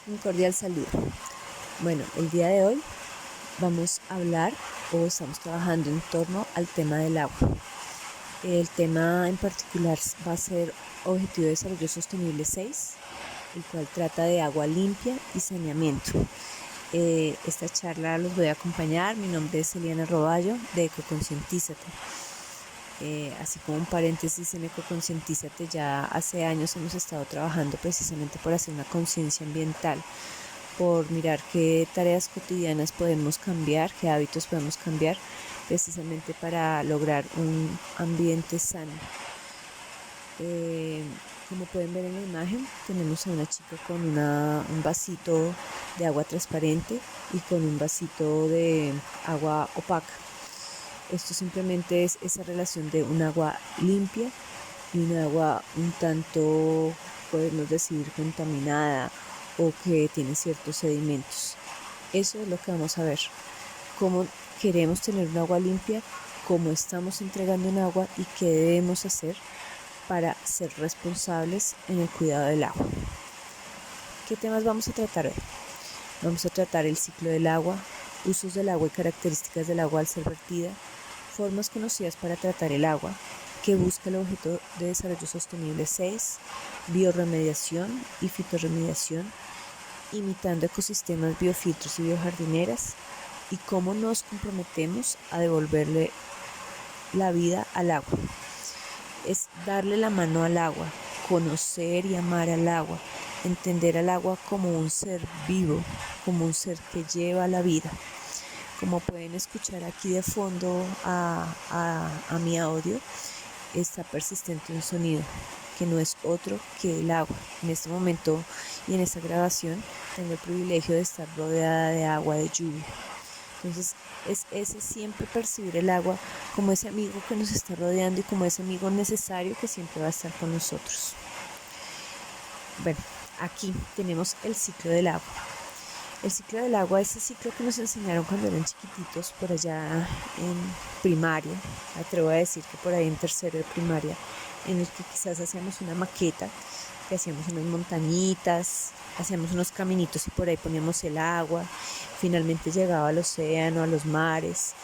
Un cordial saludo. Bueno, el día de hoy vamos a hablar o estamos trabajando en torno al tema del agua. El tema en particular va a ser Objetivo de Desarrollo Sostenible 6, el cual trata de agua limpia y saneamiento. Esta charla los voy a acompañar. Mi nombre es Eliana Roballo de Ecoconcientízate. Así como un paréntesis, en Ecoconcientízate ya hace años hemos estado trabajando precisamente por hacer una conciencia ambiental, por mirar qué tareas cotidianas podemos cambiar, qué hábitos podemos cambiar, precisamente para lograr un ambiente sano. Como pueden ver en la imagen, tenemos a una chica con un vasito de agua transparente y con un vasito de agua opaca. Esto simplemente es esa relación de un agua limpia y un agua un tanto, podemos decir, contaminada o que tiene ciertos sedimentos. Eso es lo que vamos a ver. Cómo queremos tener un agua limpia, cómo estamos entregando un agua y qué debemos hacer para ser responsables en el cuidado del agua. ¿Qué temas vamos a tratar hoy? Vamos a tratar el ciclo del agua, usos del agua y características del agua al ser vertida, formas conocidas para tratar el agua, que busca el Objeto de Desarrollo Sostenible 6, biorremediación y fitorremediación, imitando ecosistemas, biofiltros y biojardineras, y cómo nos comprometemos a devolverle la vida al agua. Es darle la mano al agua, conocer y amar al agua, entender al agua como un ser vivo, como un ser que lleva la vida. Como pueden escuchar aquí de fondo a mi audio, está persistente un sonido que no es otro que el agua. En este momento y en esta grabación tengo el privilegio de estar rodeada de agua de lluvia. Entonces es ese siempre percibir el agua como ese amigo que nos está rodeando y como ese amigo necesario que siempre va a estar con nosotros. Bueno, aquí tenemos el ciclo del agua. El ciclo del agua es ese ciclo que nos enseñaron cuando eran chiquititos, por allá en primaria, atrevo a decir que por ahí en tercero de primaria, en el que quizás hacíamos una maqueta, que hacíamos unas montañitas, hacíamos unos caminitos y por ahí poníamos el agua, finalmente llegaba al océano, a los mares,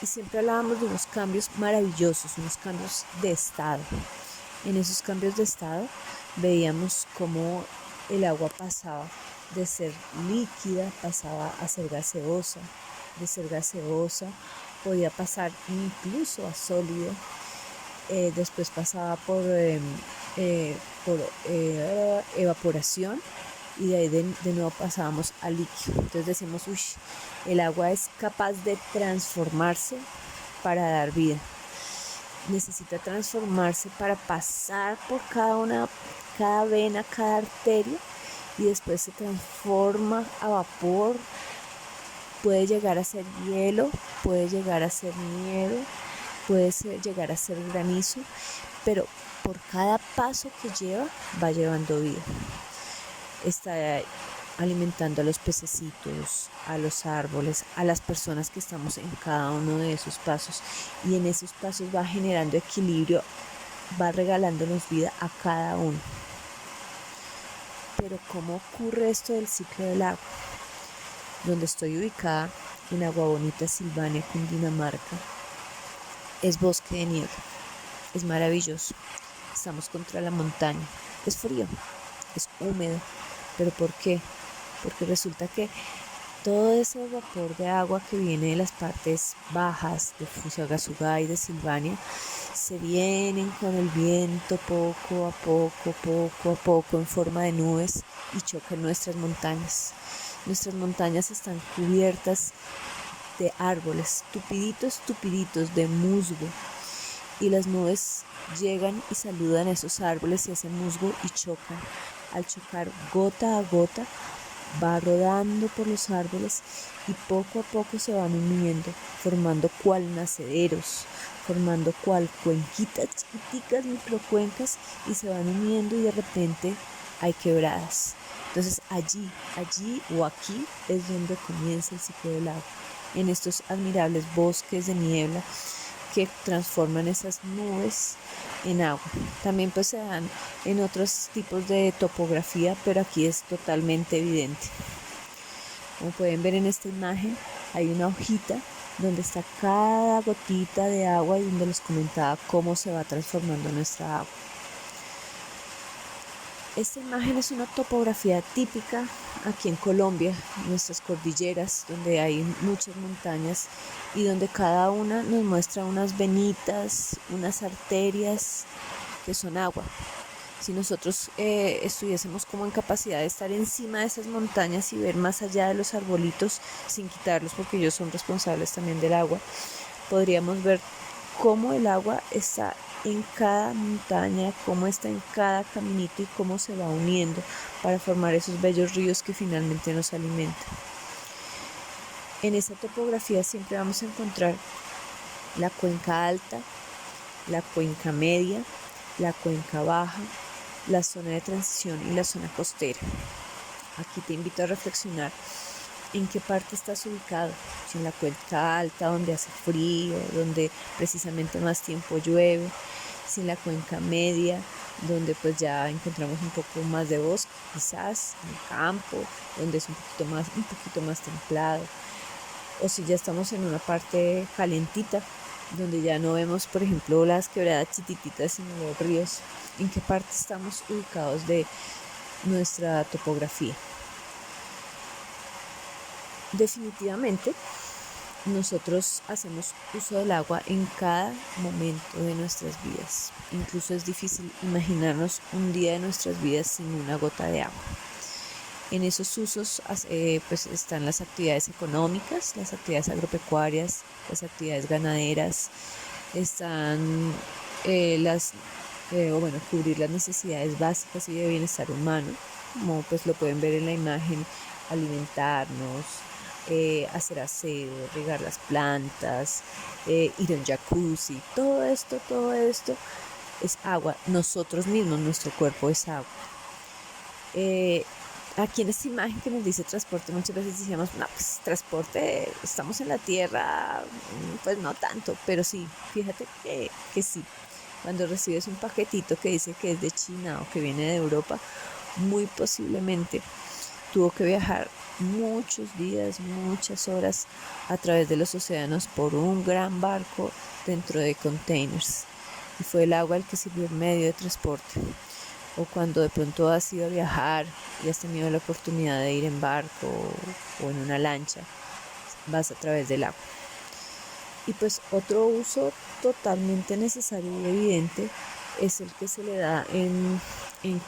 y siempre hablábamos de unos cambios maravillosos, unos cambios de estado. En esos cambios de estado veíamos cómo el agua pasaba de ser líquida, pasaba a ser gaseosa, de ser gaseosa podía pasar incluso a sólido, después pasaba por evaporación y de ahí de nuevo pasábamos a líquido. Entonces decimos, el agua es capaz de transformarse para dar vida. Necesita transformarse para pasar por cada vena, cada arteria, y después se transforma a vapor, puede llegar a ser hielo, puede llegar a ser nieve, llegar a ser granizo, pero por cada paso que lleva, va llevando vida. Está alimentando a los pececitos, a los árboles, a las personas que estamos en cada uno de esos pasos, y en esos pasos va generando equilibrio, va regalándonos vida a cada uno. Pero ¿cómo ocurre esto del ciclo del agua? Donde estoy ubicada, en Agua Bonita, Silvania, Cundinamarca, es bosque de niebla, es maravilloso, estamos contra la montaña, es frío, es húmedo, pero ¿por qué? Porque resulta que todo ese vapor de agua que viene de las partes bajas de Fusagasugá y de Silvania se vienen con el viento poco a poco en forma de nubes y chocan nuestras montañas. Nuestras montañas están cubiertas de árboles, tupiditos de musgo, y las nubes llegan y saludan a esos árboles y a ese musgo y chocan. Al chocar gota a gota, va rodando por los árboles y poco a poco se van uniendo, formando cual nacederos, formando cual cuenquitas chiquiticas, microcuencas, y se van uniendo y de repente hay quebradas. Entonces allí o aquí es donde comienza el ciclo del agua, en estos admirables bosques de niebla que transforman esas nubes en agua. También pues se dan en otros tipos de topografía, pero aquí es totalmente evidente. Como pueden ver en esta imagen, hay una hojita donde está cada gotita de agua y donde les comentaba cómo se va transformando nuestra agua. Esta imagen es una topografía típica aquí en Colombia, nuestras cordilleras, donde hay muchas montañas y donde cada una nos muestra unas venitas, unas arterias que son agua. Si nosotros estuviésemos como en capacidad de estar encima de esas montañas y ver más allá de los arbolitos, sin quitarlos porque ellos son responsables también del agua, podríamos ver cómo el agua está en cada montaña, cómo está en cada caminito y cómo se va uniendo para formar esos bellos ríos que finalmente nos alimentan. En esa topografía siempre vamos a encontrar la cuenca alta, la cuenca media, la cuenca baja, la zona de transición y la zona costera. Aquí te invito a reflexionar en qué parte estás ubicado, si en la cuenca alta donde hace frío, donde precisamente más tiempo llueve, si en la cuenca media donde pues ya encontramos un poco más de bosque, quizás en el campo, donde es un poquito más templado, o si ya estamos en una parte calentita, donde ya no vemos, por ejemplo, las quebradas chiquititas, sino los ríos. ¿En qué parte estamos ubicados de nuestra topografía? Definitivamente, nosotros hacemos uso del agua en cada momento de nuestras vidas. Incluso es difícil imaginarnos un día de nuestras vidas sin una gota de agua. En esos usos pues están las actividades económicas, las actividades agropecuarias, las actividades ganaderas, están cubrir las necesidades básicas y de bienestar humano, como pues lo pueden ver en la imagen, alimentarnos, hacer aseo, regar las plantas, ir a un jacuzzi, todo esto es agua. Nosotros mismos, nuestro cuerpo es agua. Aquí en esta imagen que nos dice transporte, muchas veces decíamos, no, pues transporte, estamos en la tierra, pues no tanto, pero sí, fíjate que sí. Cuando recibes un paquetito que dice que es de China o que viene de Europa, muy posiblemente tuvo que viajar muchos días, muchas horas a través de los océanos por un gran barco dentro de containers. Y fue el agua el que sirvió el medio de transporte. O cuando de pronto has ido a viajar y has tenido la oportunidad de ir en barco o en una lancha, vas a través del agua. Y pues otro uso totalmente necesario y evidente es el que se le da en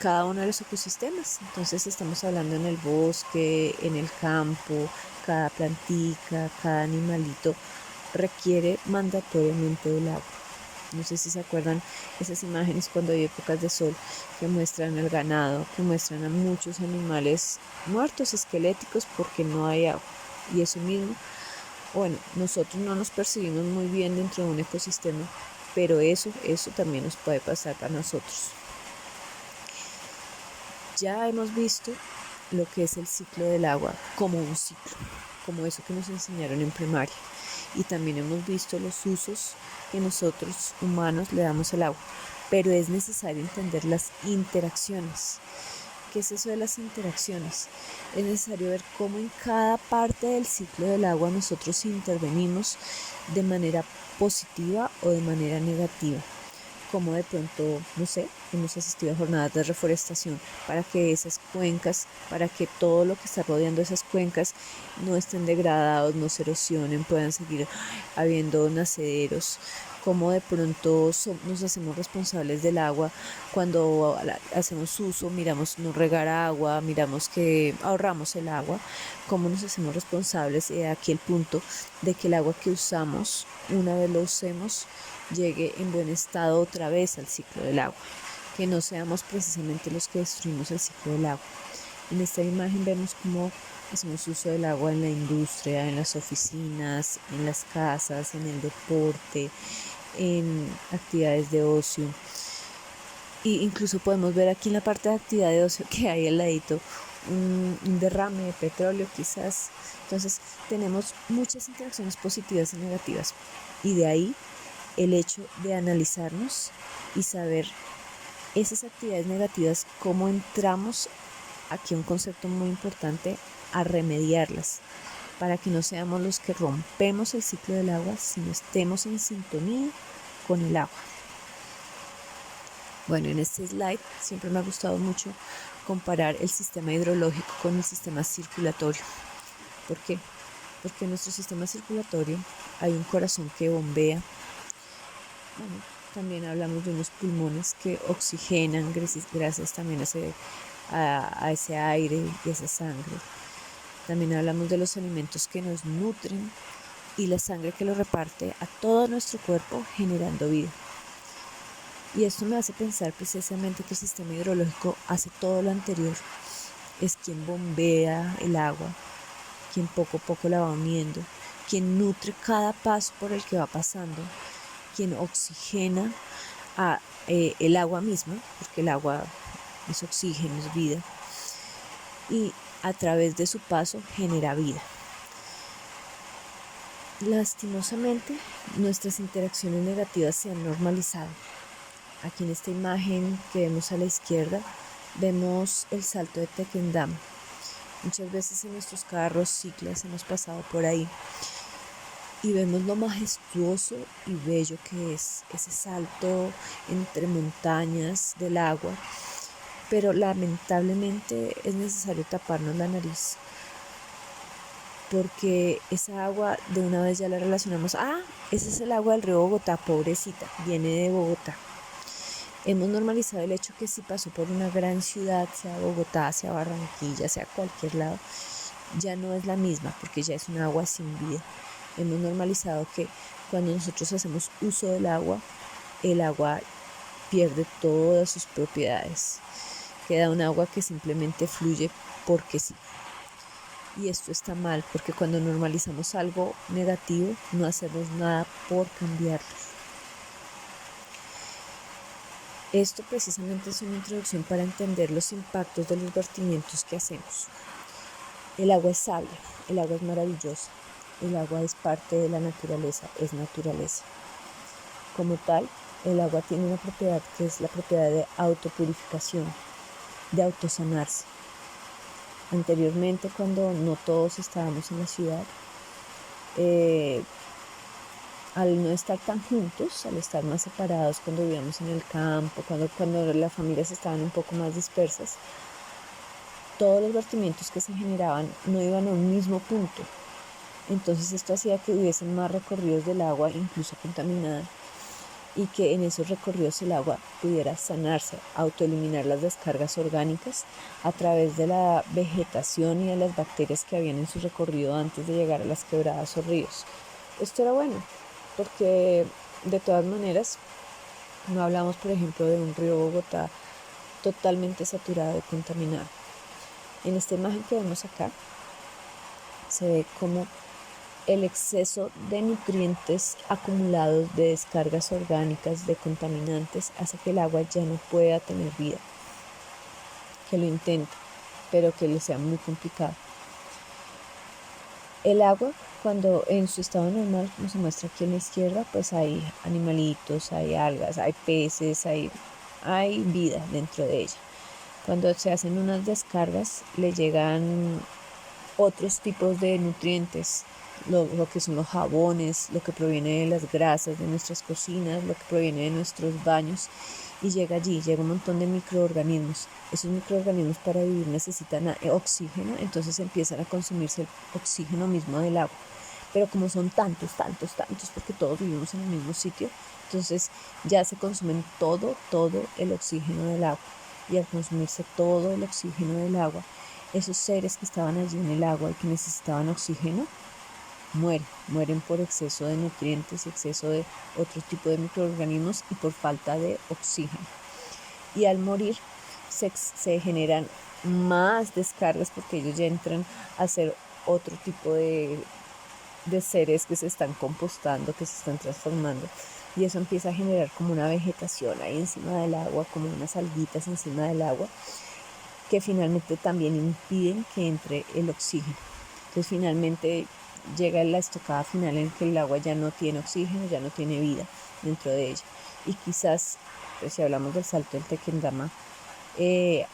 cada uno de los ecosistemas. Entonces estamos hablando en el bosque, en el campo, cada plantica, cada animalito requiere mandatoriamente del agua. No sé si se acuerdan esas imágenes cuando hay épocas de sol que muestran al ganado, que muestran a muchos animales muertos, esqueléticos, porque no hay agua. Y eso mismo, bueno, nosotros no nos percibimos muy bien dentro de un ecosistema, pero eso también nos puede pasar a nosotros. Ya hemos visto lo que es el ciclo del agua como un ciclo, como eso que nos enseñaron en primaria. Y también hemos visto los usos que nosotros humanos le damos al agua, pero es necesario entender las interacciones. ¿Qué es eso de las interacciones? Es necesario ver cómo en cada parte del ciclo del agua nosotros intervenimos de manera positiva o de manera negativa. Como de pronto, no sé, hemos asistido a jornadas de reforestación para que esas cuencas, para que todo lo que está rodeando esas cuencas no estén degradados, no se erosionen, puedan seguir habiendo nacederos. Como de pronto nos hacemos responsables del agua cuando hacemos uso, miramos no regar agua, miramos que ahorramos el agua, cómo nos hacemos responsables. Aquí el punto de que el agua que usamos, una vez lo usemos, llegue en buen estado otra vez al ciclo del agua, que no seamos precisamente los que destruimos el ciclo del agua. En esta imagen vemos cómo hacemos uso del agua en la industria, en las oficinas, en las casas, en el deporte, en actividades de ocio. Y incluso podemos ver aquí en la parte de actividad de ocio que hay al ladito un derrame de petróleo quizás. Entonces tenemos muchas interacciones positivas y negativas. Y de ahí el hecho de analizarnos y saber esas actividades negativas, cómo entramos, aquí un concepto muy importante, a remediarlas, para que no seamos los que rompemos el ciclo del agua, sino estemos en sintonía con el agua. Bueno, en este slide siempre me ha gustado mucho comparar el sistema hidrológico con el sistema circulatorio. ¿Por qué? Porque en nuestro sistema circulatorio hay un corazón que bombea. Bueno, también hablamos de unos pulmones que oxigenan gracias también a ese aire y esa sangre. También hablamos de los alimentos que nos nutren y la sangre que lo reparte a todo nuestro cuerpo generando vida. Y esto me hace pensar precisamente que el sistema hidrológico hace todo lo anterior. Es quien bombea el agua, quien poco a poco la va uniendo, quien nutre cada paso por el que va pasando, quien oxigena el agua misma, porque el agua es oxígeno, es vida, y a través de su paso genera vida. Lastimosamente, nuestras interacciones negativas se han normalizado. Aquí en esta imagen que vemos a la izquierda, vemos el salto de Tequendama. Muchas veces en nuestros carros, ciclas, hemos pasado por ahí y vemos lo majestuoso y bello que es ese salto entre montañas del agua, pero lamentablemente es necesario taparnos la nariz, porque esa agua de una vez ya la relacionamos, ese es el agua del río Bogotá, pobrecita, viene de Bogotá. Hemos normalizado el hecho que si pasó por una gran ciudad, sea Bogotá, sea Barranquilla, sea cualquier lado, ya no es la misma, porque ya es un agua sin vida. Hemos normalizado que cuando nosotros hacemos uso del agua, el agua pierde todas sus propiedades. Queda un agua que simplemente fluye porque sí. Y esto está mal, porque cuando normalizamos algo negativo, no hacemos nada por cambiarlo. Esto precisamente es una introducción para entender los impactos de los vertimientos que hacemos. El agua es sabia, el agua es maravillosa, el agua es parte de la naturaleza, es naturaleza. Como tal, el agua tiene una propiedad que es la propiedad de autopurificación, de autosanarse. Anteriormente, cuando no todos estábamos en la ciudad, al no estar tan juntos, al estar más separados cuando vivíamos en el campo, cuando las familias estaban un poco más dispersas, todos los vertimientos que se generaban no iban a un mismo punto. Entonces esto hacía que hubiesen más recorridos del agua, incluso contaminada, y que en esos recorridos el agua pudiera sanarse, autoeliminar las descargas orgánicas a través de la vegetación y de las bacterias que habían en su recorrido antes de llegar a las quebradas o ríos. Esto era bueno, porque de todas maneras no hablamos, por ejemplo, de un río Bogotá totalmente saturado y contaminado. En esta imagen que vemos acá se ve como el exceso de nutrientes acumulados de descargas orgánicas, de contaminantes, hace que el agua ya no pueda tener vida, que lo intente, pero que le sea muy complicado. El agua, cuando en su estado normal, como se muestra aquí a la izquierda, pues hay animalitos, hay algas, hay peces, hay vida dentro de ella. Cuando se hacen unas descargas, le llegan otros tipos de nutrientes, lo que son los jabones, lo que proviene de las grasas de nuestras cocinas, lo que proviene de nuestros baños, y llega un montón de microorganismos. Esos microorganismos para vivir necesitan oxígeno, entonces empiezan a consumirse el oxígeno mismo del agua. Pero como son tantos, porque todos vivimos en el mismo sitio, entonces ya se consumen todo el oxígeno del agua. Y al consumirse todo el oxígeno del agua, esos seres que estaban allí en el agua y que necesitaban oxígeno, mueren por exceso de nutrientes, exceso de otro tipo de microorganismos y por falta de oxígeno. Y al morir se generan más descargas porque ellos ya entran a ser otro tipo de seres que se están compostando, que se están transformando. Y eso empieza a generar como una vegetación ahí encima del agua, como unas alguitas encima del agua, que finalmente también impiden que entre el oxígeno. Entonces finalmente llega la estocada final en que el agua ya no tiene oxígeno, ya no tiene vida dentro de ella. Y quizás, pues si hablamos del salto del Tequendama,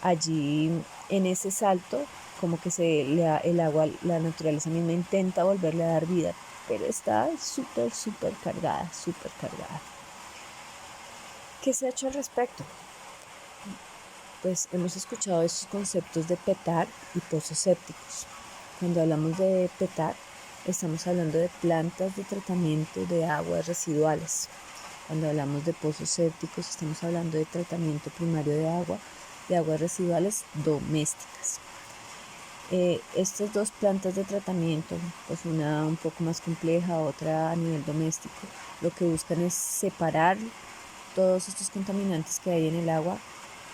allí en ese salto como que el agua, la naturaleza misma intenta volverle a dar vida, pero está súper cargada, súper cargada. ¿Qué se ha hecho al respecto? Pues hemos escuchado estos conceptos de petar y pozos sépticos. Cuando hablamos de petar, estamos hablando de plantas de tratamiento de aguas residuales. Cuando hablamos de pozos sépticos, estamos hablando de tratamiento primario de aguas residuales domésticas. Estas dos plantas de tratamiento, pues una un poco más compleja, otra a nivel doméstico, lo que buscan es separar todos estos contaminantes que hay en el agua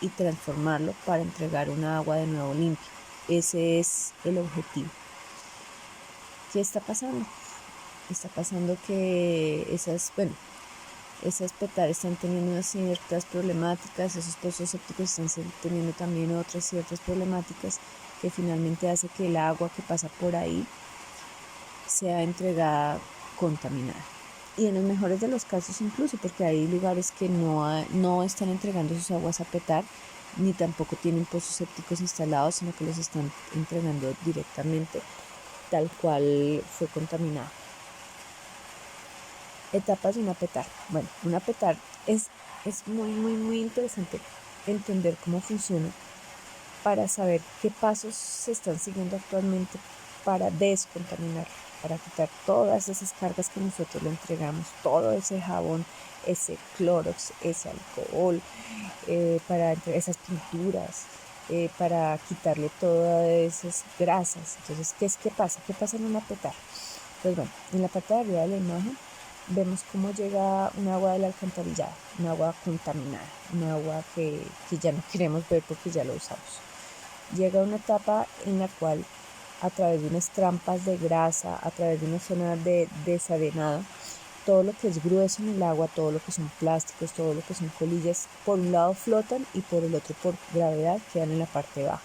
y transformarlo para entregar una agua de nuevo limpia. Ese es el objetivo. ¿Qué está pasando? Está pasando que esas PETAR están teniendo unas ciertas problemáticas, esos pozos sépticos están teniendo también otras ciertas problemáticas que finalmente hace que el agua que pasa por ahí sea entregada contaminada. Y en los mejores de los casos incluso, porque hay lugares que no están entregando sus aguas a PETAR, ni tampoco tienen pozos sépticos instalados, sino que los están entregando directamente tal cual fue contaminado. Etapas de una PETAR. Bueno, una PETAR es muy interesante entender cómo funciona para saber qué pasos se están siguiendo actualmente para descontaminar, para quitar todas esas cargas que nosotros le entregamos, todo ese jabón, ese clorox, ese alcohol, para esas pinturas, para quitarle todas esas grasas. Entonces, ¿qué pasa? ¿Qué pasa en una PETAR? Pues bueno, en la parte de arriba de la imagen vemos cómo llega un agua del alcantarillado, un agua contaminada, un agua que ya no queremos ver porque ya lo usamos. Llega una etapa en la cual a través de unas trampas de grasa, a través de una zona de desarenado, todo lo que es grueso en el agua, todo lo que son plásticos, todo lo que son colillas, por un lado flotan y por el otro por gravedad quedan en la parte baja.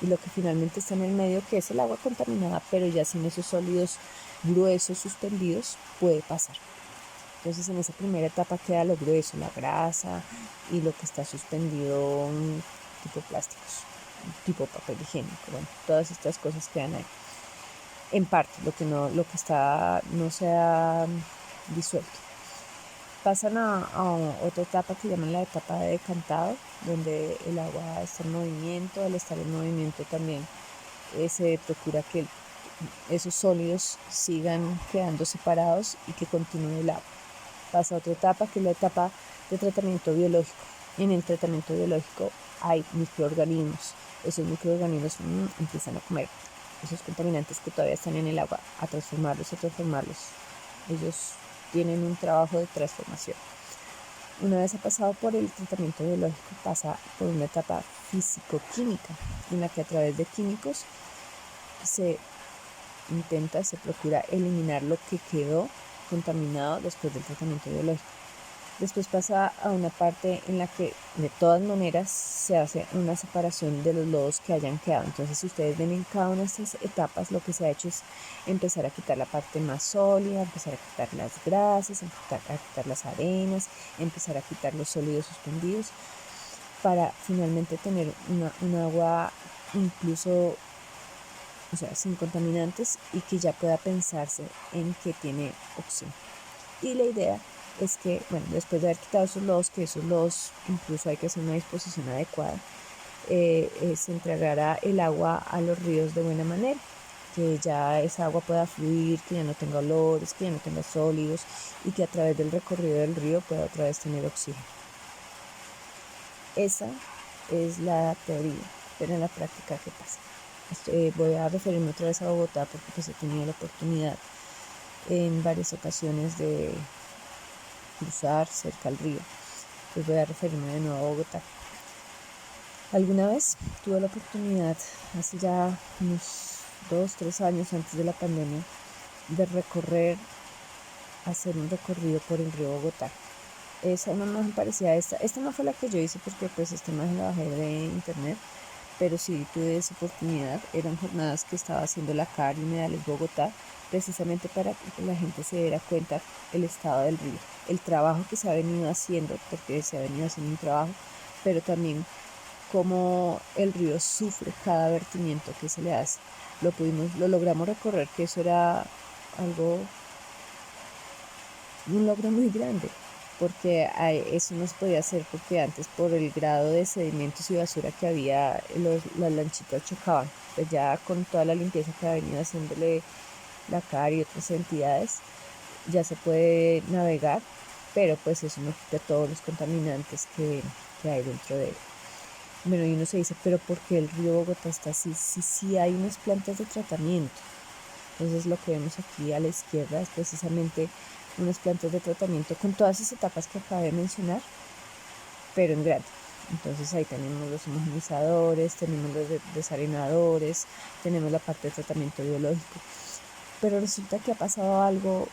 Y lo que finalmente está en el medio, que es el agua contaminada, pero ya sin esos sólidos gruesos suspendidos, puede pasar. Entonces en esa primera etapa queda lo grueso, la grasa y lo que está suspendido tipo plásticos, tipo papel higiénico. Bueno, todas estas cosas quedan ahí. En parte, lo que no se ha disuelto. Pasan a otra etapa que llaman la etapa de decantado, donde el agua está en movimiento. Al estar en movimiento también se procura que esos sólidos sigan quedando separados y que continúe el agua. Pasa a otra etapa, que es la etapa de tratamiento biológico. En el tratamiento biológico hay microorganismos. Esos microorganismos empiezan a comer esos contaminantes que todavía están en el agua, a transformarlos. Ellos tienen un trabajo de transformación. Una vez ha pasado por el tratamiento biológico, pasa por una etapa físico-química, en la que a través de químicos se procura eliminar lo que quedó contaminado después del tratamiento biológico. Después pasa a una parte en la que de todas maneras se hace una separación de los lodos que hayan quedado. Entonces, si ustedes ven en cada una de estas etapas, lo que se ha hecho es empezar a quitar la parte más sólida, empezar a quitar las grasas, empezar a quitar las arenas, empezar a quitar los sólidos suspendidos, para finalmente tener un agua incluso, o sea, sin contaminantes, y que ya pueda pensarse en que tiene oxígeno. Y la idea es que, bueno, después de haber quitado esos lodos incluso hay que hacer una disposición adecuada, se entregará el agua a los ríos de buena manera, que ya esa agua pueda fluir, que ya no tenga olores, que ya no tenga sólidos, y que a través del recorrido del río pueda otra vez tener oxígeno. Esa es la teoría, pero en la práctica, ¿qué pasa? Voy a referirme otra vez a Bogotá porque pues he tenido la oportunidad en varias ocasiones de cruzar cerca al río. Pues voy a referirme de nuevo a Bogotá. Alguna vez tuve la oportunidad, hace ya unos 2-3 años antes de la pandemia, de hacer un recorrido por el río Bogotá. Esa imagen parecía esta no fue la que yo hice porque pues esta imagen la bajé de internet, pero sí tuve esa oportunidad. Eran jornadas que estaba haciendo la CAR y Humedales Bogotá, precisamente para que la gente se diera cuenta el estado del río, el trabajo que se ha venido haciendo, porque se ha venido haciendo un trabajo, pero también cómo el río sufre cada vertimiento que se le hace. Lo logramos recorrer, que eso era algo, un logro muy grande, porque eso no se podía hacer porque antes por el grado de sedimentos y basura que había, las lanchitas chocaban. Pues ya con toda la limpieza que ha venido haciéndole la CAR y otras entidades, ya se puede navegar, pero pues eso no quita todos los contaminantes que hay dentro de él. Bueno, y uno se dice, pero ¿por qué el río Bogotá está así? Sí, hay unas plantas de tratamiento. Entonces lo que vemos aquí a la izquierda es precisamente unas plantas de tratamiento con todas esas etapas que acabé de mencionar, pero en grande. Entonces ahí tenemos los homogenizadores, tenemos los desarenadores, tenemos la parte de tratamiento biológico. Pero resulta que ha pasado algo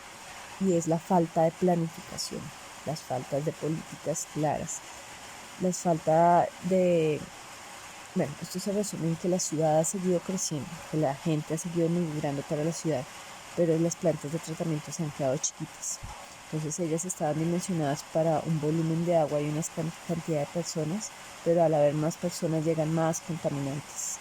y es la falta de planificación, las faltas de políticas claras, las falta de... Bueno, esto se resume en que la ciudad ha seguido creciendo, que la gente ha seguido migrando para la ciudad, pero las plantas de tratamiento se han quedado chiquitas. Entonces ellas estaban dimensionadas para un volumen de agua y una cantidad de personas, pero al haber más personas llegan más contaminantes.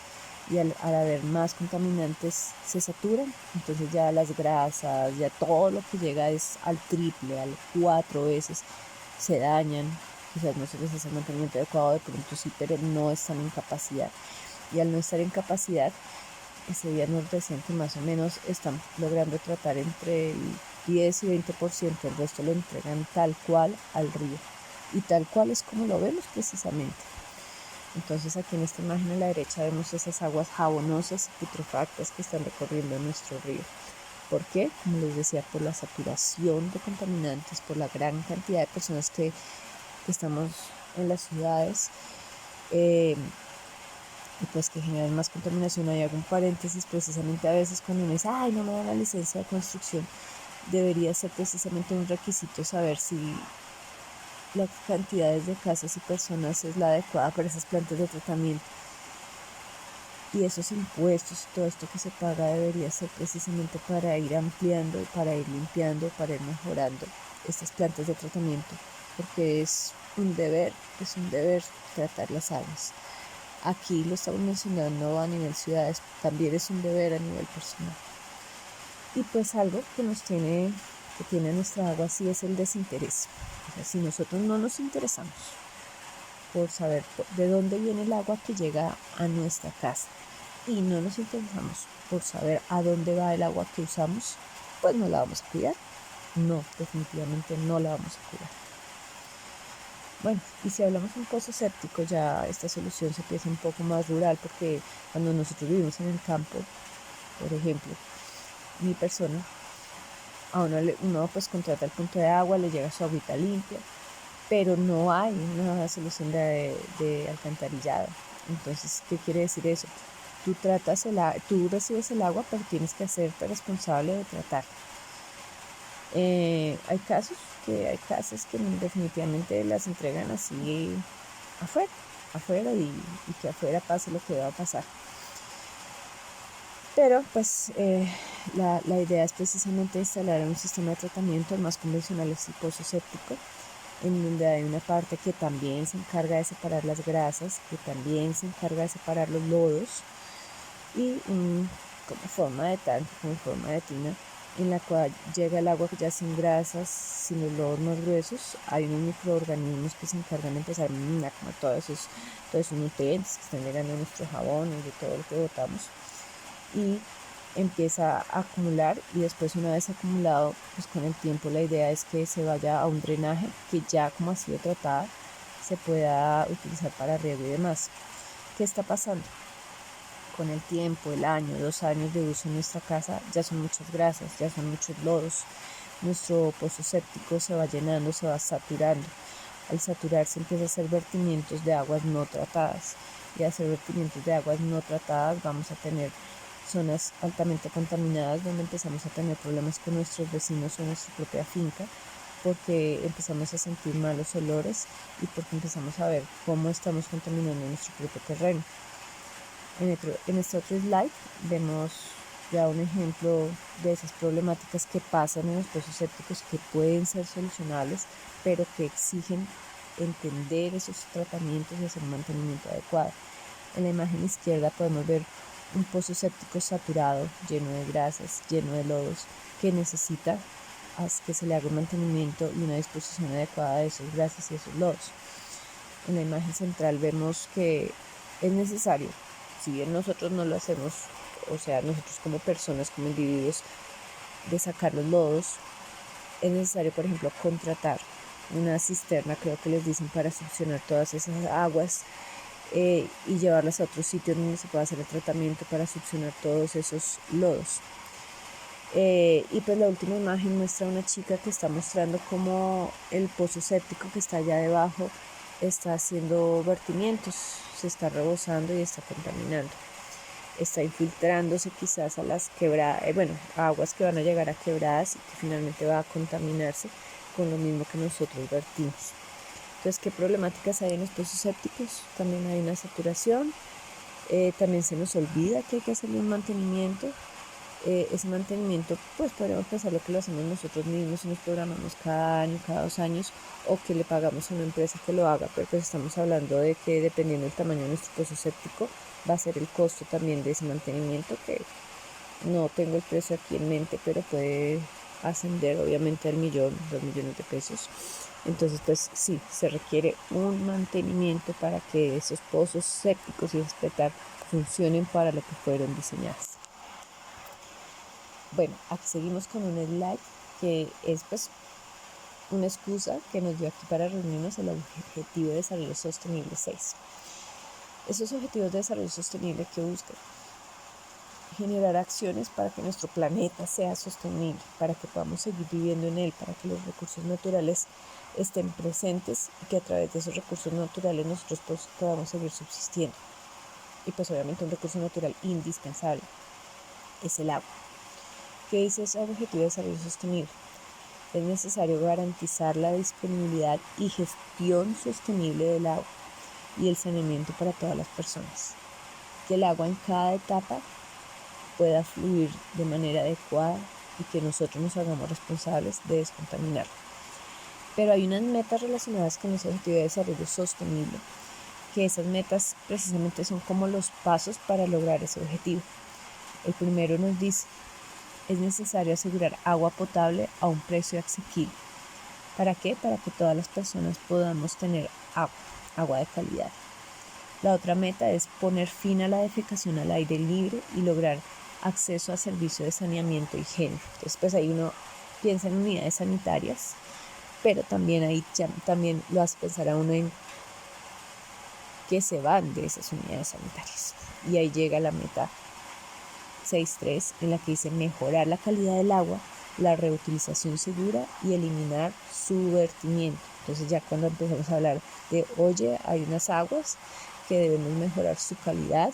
Y al haber más contaminantes se saturan, entonces ya las grasas, ya todo lo que llega es al triple, al 4 veces, se dañan, quizás no se les hace el mantenimiento adecuado, de pronto sí, pero no están en capacidad. Y al no estar en capacidad, ese día nos decían que más o menos están logrando tratar entre el 10 y 20%, el resto lo entregan tal cual al río. Y tal cual es como lo vemos precisamente. Entonces aquí en esta imagen a la derecha vemos esas aguas jabonosas y putrefactas que están recorriendo nuestro río. ¿Por qué? Como les decía, por la saturación de contaminantes, por la gran cantidad de personas que estamos en las ciudades, y pues que generan más contaminación. Hay algún paréntesis, precisamente a veces cuando uno dice, ay, no me dan la licencia de construcción, debería ser precisamente un requisito saber si las cantidades de casas y personas es la adecuada para esas plantas de tratamiento. Y esos impuestos y todo esto que se paga debería ser precisamente para ir ampliando, para ir limpiando, para ir mejorando estas plantas de tratamiento, porque es un deber tratar las aguas. Aquí lo estamos mencionando a nivel ciudades, también es un deber a nivel personal. Y pues algo que tiene nuestra agua sí es el desinterés. O sea, si nosotros no nos interesamos por saber de dónde viene el agua que llega a nuestra casa y no nos interesamos por saber a dónde va el agua que usamos, pues no la vamos a cuidar. No, definitivamente no la vamos a cuidar. Bueno, y si hablamos de un pozo séptico, ya esta solución se empieza un poco más rural, porque cuando nosotros vivimos en el campo, por ejemplo, mi persona, a uno pues contrata el punto de agua, le llega su agüita limpia, pero no hay una solución de alcantarillado. Entonces, ¿qué quiere decir eso? Tú recibes el agua, pero tienes que hacerte responsable de tratar. Hay hay casas que definitivamente las entregan así afuera y que afuera pase lo que va a pasar. Pero pues la idea es precisamente instalar un sistema de tratamiento, el más convencional es el pozo séptico, en donde hay una parte que también se encarga de separar las grasas, que también se encarga de separar los lodos, y como forma de tanque, como forma de tina, en la cual llega el agua ya sin grasas, sin los lodos más gruesos. Hay unos microorganismos que se encargan de empezar a comer todos esos nutrientes que están llegando a nuestro jabón y de todo lo que botamos, y empieza a acumular, y después, una vez acumulado, pues con el tiempo la idea es que se vaya a un drenaje que ya, como ha sido tratada, se pueda utilizar para riego y demás. ¿Qué está pasando? Con el tiempo, el año, 2 años de uso en nuestra casa, ya son muchas grasas, ya son muchos lodos. Nuestro pozo séptico se va llenando, se va saturando. Al saturarse empieza a hacer vertimientos de aguas no tratadas, y al hacer vertimientos de aguas no tratadas vamos a tener zonas altamente contaminadas, donde empezamos a tener problemas con nuestros vecinos o nuestra propia finca, porque empezamos a sentir malos olores y porque empezamos a ver cómo estamos contaminando nuestro propio terreno. En este otro slide vemos ya un ejemplo de esas problemáticas que pasan en los pozos sépticos que pueden ser solucionables, pero que exigen entender esos tratamientos y hacer un mantenimiento adecuado. En la imagen izquierda podemos ver un pozo séptico saturado, lleno de grasas, lleno de lodos, que necesita que se le haga un mantenimiento y una disposición adecuada de esas grasas y esos lodos. En la imagen central vemos que es necesario, si bien nosotros no lo hacemos, o sea, nosotros como personas, como individuos, de sacar los lodos, es necesario, por ejemplo, contratar una cisterna, creo que les dicen, para succionar todas esas aguas y llevarlas a otro sitio donde se pueda hacer el tratamiento para succionar todos esos lodos. Y pues la última imagen muestra a una chica que está mostrando cómo el pozo séptico que está allá debajo está haciendo vertimientos, se está rebosando y está contaminando. Está infiltrándose quizás a las quebradas, aguas que van a llegar a quebradas y que finalmente va a contaminarse con lo mismo que nosotros vertimos. Entonces, ¿qué problemáticas hay en los pozos sépticos? También hay una saturación, también se nos olvida que hay que hacerle un mantenimiento. Ese mantenimiento, pues podríamos pensar lo que lo hacemos nosotros mismos y nos programamos cada año, cada 2 años, o que le pagamos a una empresa que lo haga, pero pues estamos hablando de que dependiendo del tamaño de nuestro pozo séptico va a ser el costo también de ese mantenimiento, que no tengo el precio aquí en mente, pero puede ascender obviamente al 2 millones de pesos. Entonces, pues sí, se requiere un mantenimiento para que esos pozos sépticos y respetar funcionen para lo que fueron diseñados. Bueno, aquí seguimos con un slide que es pues una excusa que nos dio aquí para reunirnos el Objetivo de Desarrollo Sostenible 6. Esos objetivos de desarrollo sostenible que buscan generar acciones para que nuestro planeta sea sostenible, para que podamos seguir viviendo en él, para que los recursos naturales estén presentes y que a través de esos recursos naturales nosotros pues, podamos seguir subsistiendo. Y pues obviamente un recurso natural indispensable es el agua. ¿Qué dice ese Objetivo de Desarrollo Sostenible? Es necesario garantizar la disponibilidad y gestión sostenible del agua y el saneamiento para todas las personas. Que el agua en cada etapa pueda fluir de manera adecuada y que nosotros nos hagamos responsables de descontaminarla. Pero hay unas metas relacionadas con ese Objetivo de Desarrollo Sostenible, que esas metas precisamente son como los pasos para lograr ese objetivo. El primero nos dice: es necesario asegurar agua potable a un precio asequible. ¿Para qué? Para que todas las personas podamos tener agua de calidad. La otra meta es poner fin a la defecación al aire libre y lograr acceso a servicios de saneamiento y higiene. Entonces, pues ahí uno piensa en unidades sanitarias, pero también ahí también lo hace pensar a uno en que se van de esas unidades sanitarias. Y ahí llega la meta 6.3, en la que dice mejorar la calidad del agua, la reutilización segura y eliminar su vertimiento. Entonces ya cuando empezamos a hablar de, oye, hay unas aguas que debemos mejorar su calidad,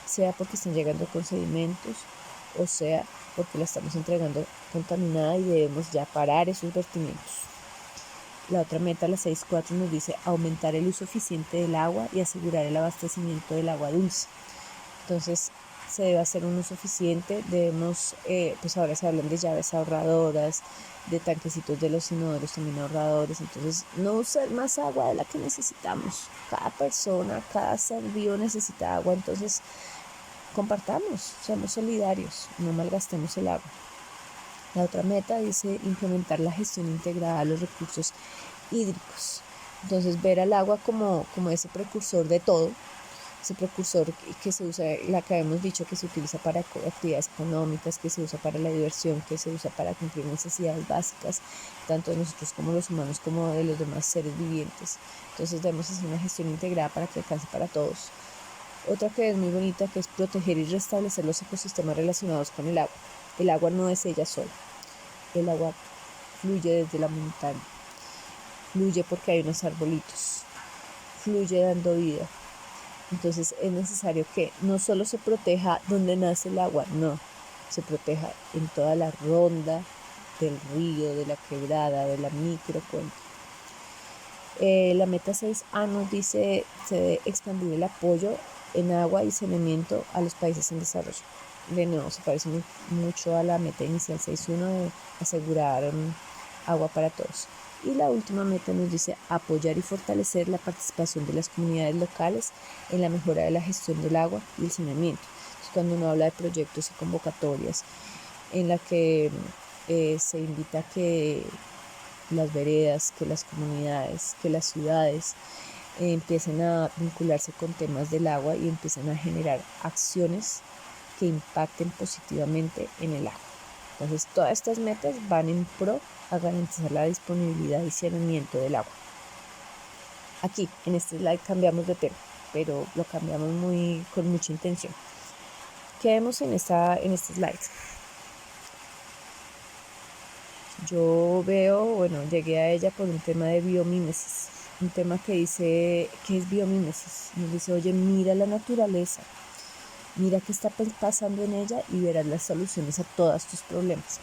sea porque están llegando con sedimentos o sea porque la estamos entregando contaminada y debemos ya parar esos vertimientos. La otra meta, la 6.4, nos dice aumentar el uso eficiente del agua y asegurar el abastecimiento del agua dulce. Entonces, se debe hacer un uso eficiente, debemos, pues ahora se hablan de llaves ahorradoras, de tanquecitos de los inodoros también ahorradores, entonces no usar más agua de la que necesitamos. Cada persona, cada ser vivo necesita agua, entonces compartamos, seamos solidarios, no malgastemos el agua. La otra meta dice implementar la gestión integrada de los recursos hídricos. Entonces ver al agua como ese precursor de todo, ese precursor que se usa, la que habíamos dicho que se utiliza para actividades económicas, que se usa para la diversión, que se usa para cumplir necesidades básicas, tanto de nosotros como los humanos, como de los demás seres vivientes. Entonces debemos hacer una gestión integrada para que alcance para todos. Otra que es muy bonita, que es proteger y restablecer los ecosistemas relacionados con el agua. El agua no es ella sola. El agua fluye desde la montaña, fluye porque hay unos arbolitos, fluye dando vida. Entonces es necesario que no solo se proteja donde nace el agua, no, se proteja en toda la ronda del río, de la quebrada, de la microcuenca. La meta 6A nos dice se debe expandir el apoyo en agua y saneamiento a los países en desarrollo. De nuevo, se parece mucho a la meta inicial 6.1 de asegurar agua para todos. Y la última meta nos dice apoyar y fortalecer la participación de las comunidades locales en la mejora de la gestión del agua y el saneamiento. Entonces, cuando uno habla de proyectos y convocatorias en la que se invita a que las veredas, que las comunidades, que las ciudades empiecen a vincularse con temas del agua y empiecen a generar acciones que impacten positivamente en el agua. Entonces, todas estas metas van en pro a garantizar la disponibilidad y saneamiento del agua. Aquí, en este slide, cambiamos de tema, pero lo cambiamos con mucha intención. ¿Qué vemos en este slide? Yo llegué a ella por un tema de biomímesis, un tema que dice, ¿qué es biomímesis? Nos dice, oye, mira la naturaleza, mira qué está pasando en ella y verás las soluciones a todos tus problemas.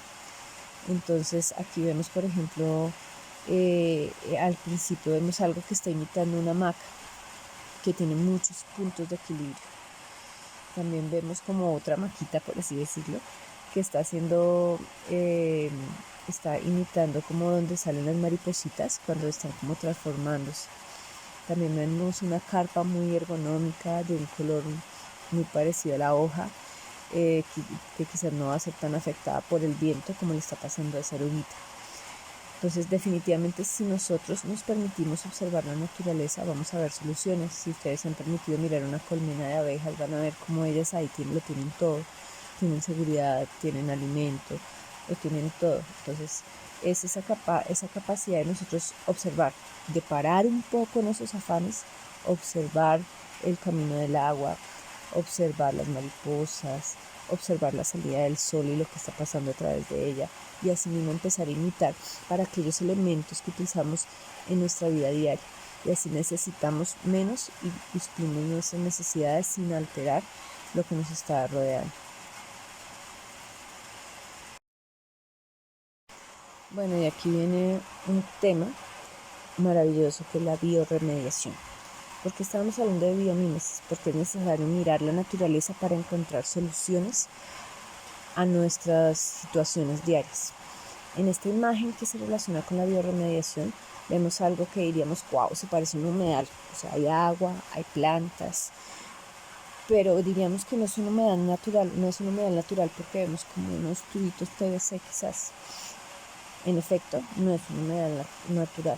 Entonces aquí vemos, por ejemplo, al principio vemos algo que está imitando una hamaca, que tiene muchos puntos de equilibrio. También vemos como otra maquita, por así decirlo, que está imitando como donde salen las maripositas cuando están como transformándose. También vemos una carpa muy ergonómica de un color muy parecido a la hoja, que quizás no va a ser tan afectada por el viento como le está pasando a esa oruguita. Entonces, definitivamente, si nosotros nos permitimos observar la naturaleza, vamos a ver soluciones. Si ustedes se han permitido mirar una colmena de abejas, van a ver cómo ellas ahí lo tienen todo. Tienen seguridad, tienen alimento, lo tienen todo. Entonces, es esa capacidad de nosotros observar, de parar un poco nuestros afanes, observar el camino del agua, observar las mariposas, observar la salida del sol y lo que está pasando a través de ella, y así mismo empezar a imitar para aquellos elementos que utilizamos en nuestra vida diaria. Y así necesitamos menos y suplimos nuestras necesidades sin alterar lo que nos está rodeando. Bueno, y aquí viene un tema maravilloso que es la biorremediación. ¿Por qué estamos hablando de biomímesis? Porque es necesario mirar la naturaleza para encontrar soluciones a nuestras situaciones diarias. En esta imagen que se relaciona con la biorremediación, vemos algo que diríamos, wow, se parece a un humedal. O sea, hay agua, hay plantas, pero diríamos que no es un humedal natural porque vemos como unos tubitos PVC quizás. En efecto, no es un humedal natural.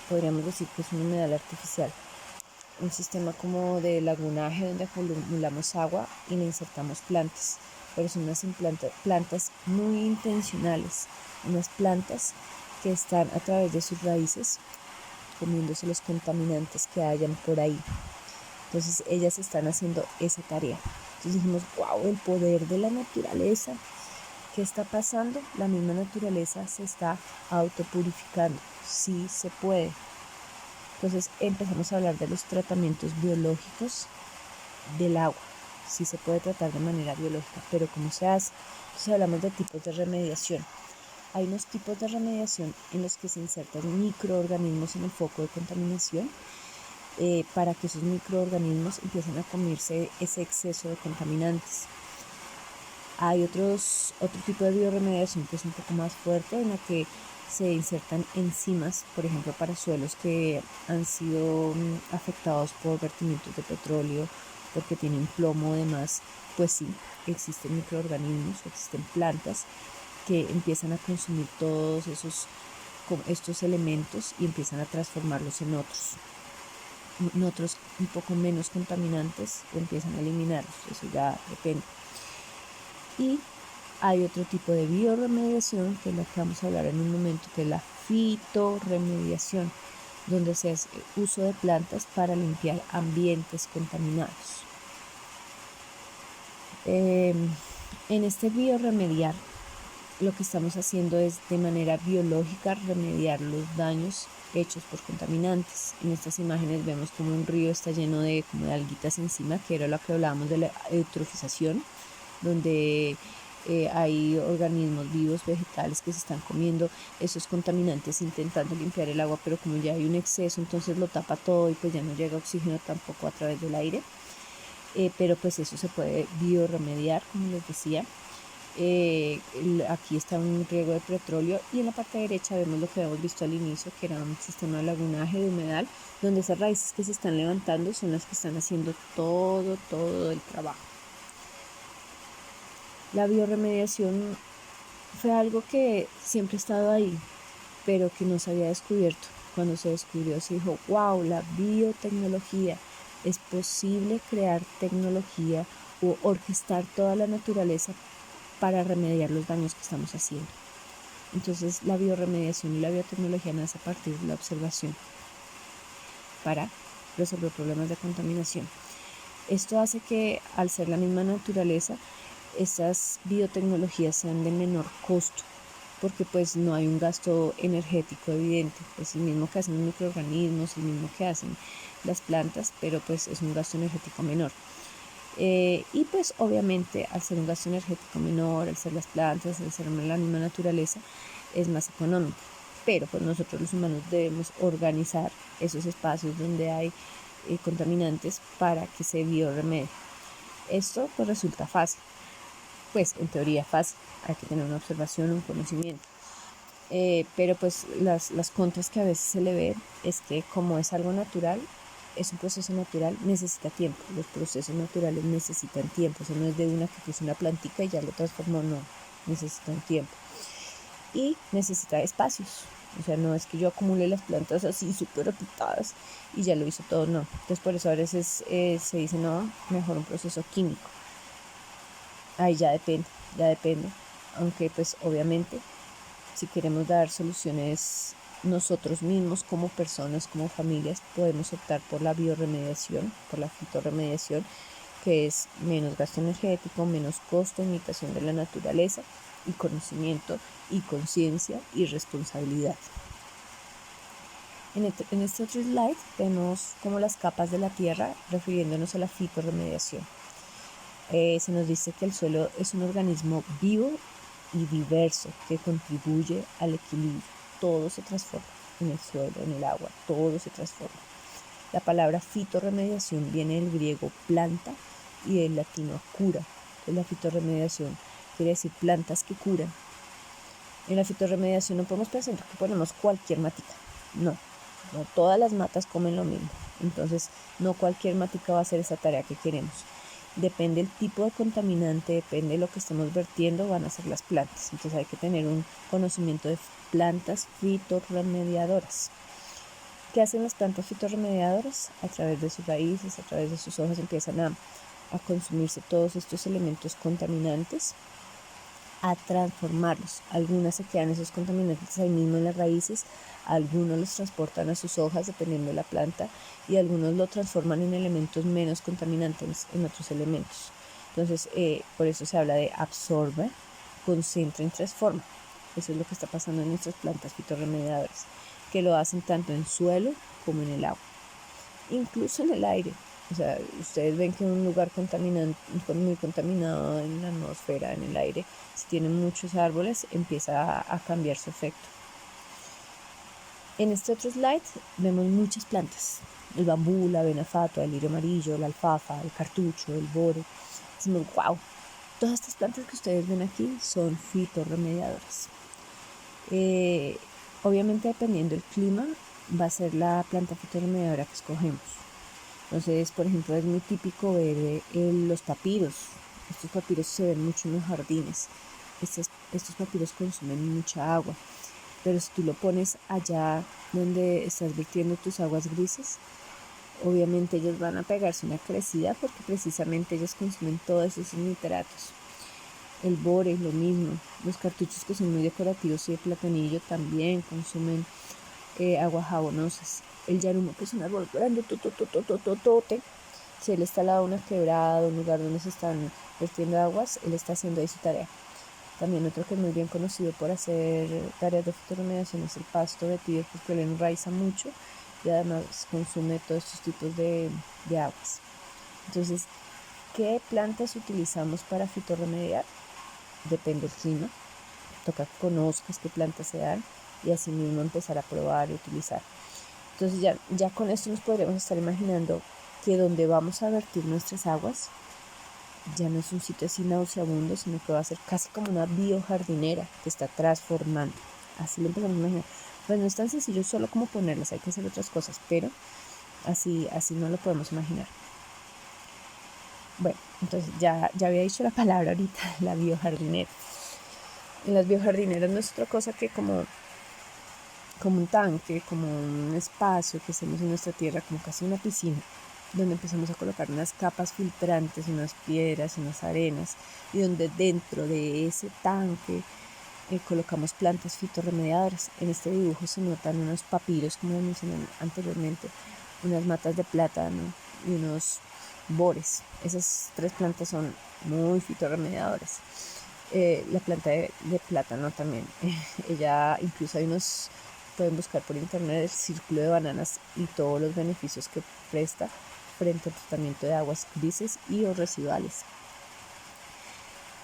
Podríamos decir que es un humedal artificial. Un sistema como de lagunaje donde acumulamos agua y le insertamos plantas, pero son unas plantas muy intencionales, unas plantas que están a través de sus raíces comiéndose los contaminantes que hayan por ahí. Entonces ellas están haciendo esa tarea. Entonces dijimos, wow, el poder de la naturaleza. ¿Qué está pasando? La misma naturaleza se está autopurificando. Sí se puede. Entonces empezamos a hablar de los tratamientos biológicos del agua. Sí se puede tratar de manera biológica, pero ¿cómo se hace? Entonces hablamos de tipos de remediación. Hay unos tipos de remediación en los que se insertan microorganismos en el foco de contaminación para que esos microorganismos empiecen a comerse ese exceso de contaminantes. Hay otro tipo de biorremediación que es un poco más fuerte, en la que se insertan enzimas, por ejemplo, para suelos que han sido afectados por vertimientos de petróleo, porque tienen plomo de más. Pues sí, existen microorganismos, existen plantas que empiezan a consumir todos estos elementos y empiezan a transformarlos en otros un poco menos contaminantes, o empiezan a eliminarlos. Eso ya depende. Y hay otro tipo de biorremediación, que es la que vamos a hablar en un momento, que es la fitorremediación, donde se hace uso de plantas para limpiar ambientes contaminados. En este biorremediar, lo que estamos haciendo es de manera biológica remediar los daños hechos por contaminantes. En estas imágenes vemos como un río está lleno de alguitas encima, que era lo que hablábamos de la eutrofización, donde hay organismos vivos, vegetales, que se están comiendo esos contaminantes intentando limpiar el agua, pero como ya hay un exceso, entonces lo tapa todo y pues ya no llega oxígeno tampoco a través del aire. pero pues eso se puede bioremediar, como les decía. Aquí está un riego de petróleo y en la parte derecha vemos lo que habíamos visto al inicio, que era un sistema de lagunaje de humedal, donde esas raíces que se están levantando son las que están haciendo todo el trabajo. La bioremediación fue algo que siempre ha estado ahí, pero que no se había descubierto. Cuando se descubrió se dijo, wow, la biotecnología, es posible crear tecnología o orquestar toda la naturaleza para remediar los daños que estamos haciendo. Entonces la bioremediación y la biotecnología nace a partir de la observación para resolver problemas de contaminación. Esto hace que al ser la misma naturaleza, estas biotecnologías sean de menor costo, porque pues no hay un gasto energético evidente, es el mismo que hacen los microorganismos, el mismo que hacen las plantas, pero pues es un gasto energético menor. Y pues obviamente al ser un gasto energético menor, al ser las plantas, al ser la misma naturaleza, es más económico. Pero pues nosotros los humanos debemos organizar esos espacios donde hay contaminantes para que se biorremedie. Esto pues resulta fácil, pues en teoría fácil, hay que tener una observación, un conocimiento. Pero pues las contras que a veces se le ven es que como es algo natural, es un proceso natural, necesita tiempo. Los procesos naturales necesitan tiempo. Eso no es de una que puso una plantica y ya lo transformó, no, necesitan tiempo. Y necesita espacios. O sea, no es que yo acumule las plantas así súper apretadas y ya lo hizo todo, no. Entonces por eso a veces se dice, no, mejor un proceso químico. Ahí ya depende. Aunque pues obviamente si queremos dar soluciones nosotros mismos como personas, como familias, podemos optar por la bioremediación, por la fitorremediación, que es menos gasto energético, menos costo, imitación de la naturaleza y conocimiento y conciencia y responsabilidad. En este otro slide vemos como las capas de la tierra refiriéndonos a la fitorremediación. Se nos dice que el suelo es un organismo vivo y diverso que contribuye al equilibrio. Todo se transforma en el suelo, en el agua, todo se transforma. La palabra fitorremediación viene del griego planta y del latino cura. Entonces, la fitorremediación quiere decir plantas que curan. En la fitorremediación no podemos pensar que ponemos cualquier matica. No, todas las matas comen lo mismo. Entonces, no cualquier matica va a hacer esa tarea que queremos. Depende del tipo de contaminante, depende de lo que estemos vertiendo, van a ser las plantas. Entonces hay que tener un conocimiento de plantas fitorremediadoras. ¿Qué hacen las plantas fitorremediadoras? A través de sus raíces, a través de sus hojas empiezan a consumirse todos estos elementos contaminantes, a transformarlos. Algunas se quedan esos contaminantes ahí mismo en las raíces, algunos los transportan a sus hojas dependiendo de la planta y algunos lo transforman en elementos menos contaminantes en otros elementos. Entonces, por eso se habla de absorbe, concentra y transforma. Eso es lo que está pasando en nuestras plantas fitorremediadoras, que lo hacen tanto en suelo como en el agua, incluso en el aire. O sea, ustedes ven que en un lugar muy contaminado en la atmósfera, en el aire, si tienen muchos árboles, empieza a cambiar su efecto. En este otro slide vemos muchas plantas. El bambú, la avena fatua, el lirio amarillo, la alfalfa, el cartucho, el bore. Decimos, wow, todas estas plantas que ustedes ven aquí son fitorremediadoras. Obviamente, dependiendo del clima, va a ser la planta fitorremediadora que escogemos. Entonces, por ejemplo, es muy típico ver los papiros. Estos papiros se ven mucho en los jardines. Estos papiros consumen mucha agua. Pero si tú lo pones allá donde estás vertiendo tus aguas grises, obviamente ellos van a pegarse una crecida porque precisamente ellos consumen todos esos nitratos. El bore, lo mismo. Los cartuchos que son muy decorativos y de platanillo también consumen aguas jabonosas. El yarumo, que es un árbol grande, si él está al lado de una quebrada, un lugar donde se están vertiendo aguas, él está haciendo ahí su tarea. También otro que es muy bien conocido por hacer tareas de fitorremediación es el pasto vetiver, porque él enraiza mucho y además consume todos estos tipos de aguas. Entonces, ¿qué plantas utilizamos para fitorremediar? Depende del clima. Toca que conozcas qué plantas se dan y así mismo empezar a probar y utilizar. Entonces ya con esto nos podríamos estar imaginando que donde vamos a vertir nuestras aguas ya no es un sitio así nauseabundo, sino que va a ser casi como una biojardinera que está transformando. Así lo empezamos a imaginar. Pues no es tan sencillo solo como ponerlas, hay que hacer otras cosas, pero así no lo podemos imaginar. Bueno, entonces ya había dicho la palabra ahorita, la biojardinera. En las biojardineras no es otra cosa que como un tanque, como un espacio que hacemos en nuestra tierra, como casi una piscina, donde empezamos a colocar unas capas filtrantes, unas piedras, unas arenas, y donde dentro de ese tanque colocamos plantas fitorremediadoras. En este dibujo se notan unos papiros, como mencioné anteriormente, unas matas de plátano y unos bores. Esas 3 plantas son muy fitorremediadoras. La planta de plátano también. Ella, incluso pueden buscar por internet el círculo de bananas y todos los beneficios que presta frente al tratamiento de aguas grises y o residuales.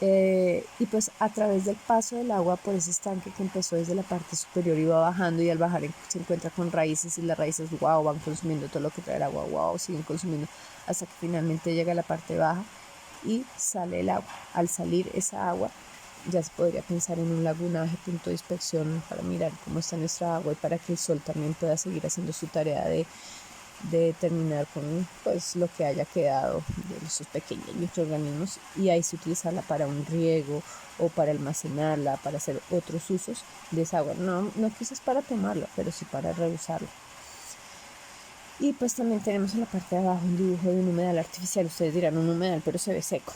Y pues a través del paso del agua por ese estanque que empezó desde la parte superior y va bajando, y al bajar se encuentra con raíces, y las raíces van consumiendo todo lo que trae el agua, siguen consumiendo hasta que finalmente llega a la parte baja y sale el agua. Al salir esa agua ya se podría pensar en un lagunaje, punto de inspección para mirar cómo está nuestra agua y para que el sol también pueda seguir haciendo su tarea de terminar con pues lo que haya quedado de esos pequeños microorganismos, y ahí se utilizarla para un riego o para almacenarla, para hacer otros usos de esa agua, no quizás para tomarla, pero sí para reusarla. Y pues también tenemos en la parte de abajo un dibujo de un humedal artificial. Ustedes dirán, un humedal, pero se ve seco.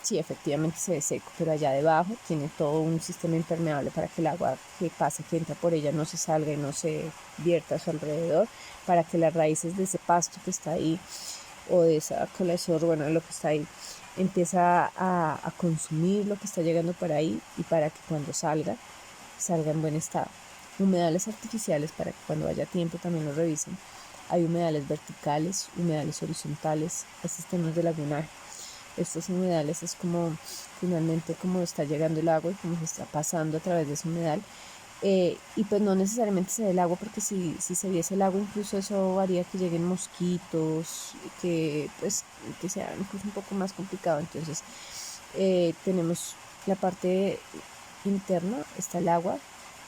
Sí, efectivamente se ve seco, pero allá debajo tiene todo un sistema impermeable para que el agua que pasa, que entra por ella, no se salga y no se vierta a su alrededor, para que las raíces de ese pasto que está ahí, o de esa colesor, bueno, lo que está ahí, empieza a consumir lo que está llegando por ahí, y para que cuando salga en buen estado. Humedales artificiales, para que cuando haya tiempo también lo revisen. Hay humedales verticales, humedales horizontales, hay sistemas de lagunaje. Estos humedales es como finalmente como está llegando el agua y como se está pasando a través de ese humedal. Y pues no necesariamente se ve el agua, porque si se viese el agua, incluso eso haría que lleguen mosquitos, que sea incluso un poco más complicado. Entonces tenemos la parte interna, está el agua,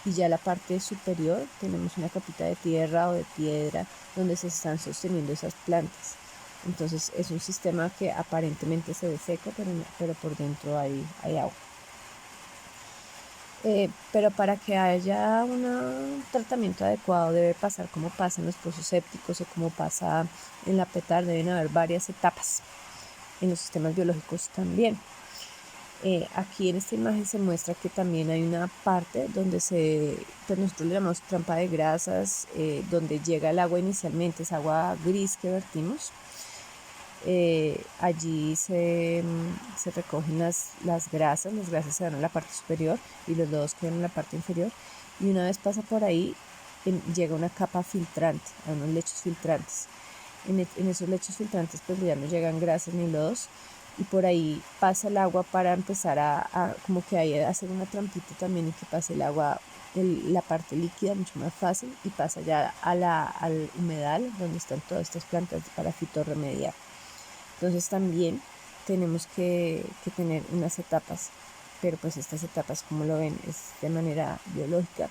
y ya la parte superior tenemos una capita de tierra o de piedra donde se están sosteniendo esas plantas. Entonces es un sistema que aparentemente se ve seco, pero por dentro hay agua. Pero para que haya un tratamiento adecuado debe pasar como pasa en los pozos sépticos o como pasa en la petar. Deben haber varias etapas. En los sistemas biológicos también. Aquí en esta imagen se muestra que también hay una parte donde pues nosotros le llamamos trampa de grasas, donde llega el agua inicialmente, es agua gris que vertimos. Allí se recogen las grasas se dan en la parte superior y los lodos quedan en la parte inferior, y una vez pasa por ahí llega una capa filtrante, a unos lechos filtrantes. En esos lechos filtrantes pues ya no llegan grasas ni lodos, y por ahí pasa el agua para empezar a como que hay hacer una trampita también, y que pase el agua, la parte líquida mucho más fácil, y pasa ya al humedal donde están todas estas plantas para fitorremediar. Entonces también tenemos que tener unas etapas, pero pues estas etapas, como lo ven, es de manera biológica,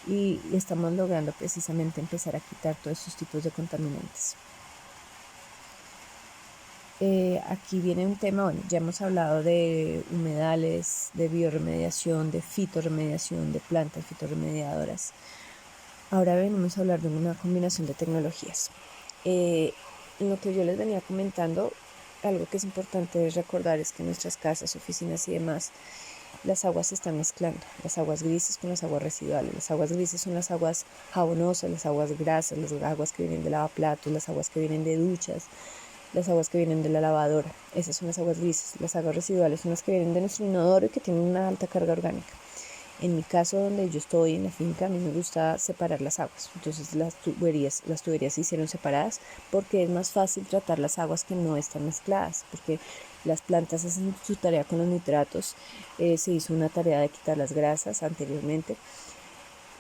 y estamos logrando precisamente empezar a quitar todos estos tipos de contaminantes. Aquí viene un tema, bueno, ya hemos hablado de humedales, de bioremediación, de fitorremediación, de plantas fitorremediadoras. Ahora venimos a hablar de una combinación de tecnologías. Lo que yo les venía comentando, algo que es importante recordar es que en nuestras casas, oficinas y demás, las aguas se están mezclando, las aguas grises con las aguas residuales. Las aguas grises son las aguas jabonosas, las aguas grasas, las aguas que vienen de lavaplatos, las aguas que vienen de duchas, las aguas que vienen de la lavadora. Esas son las aguas grises. Las aguas residuales son las que vienen de nuestro inodoro y que tienen una alta carga orgánica. En mi caso, donde yo estoy en la finca, a mí me gusta separar las aguas. Entonces las tuberías se hicieron separadas, porque es más fácil tratar las aguas que no están mezcladas, porque las plantas hacen su tarea con los nitratos. Se hizo una tarea de quitar las grasas anteriormente,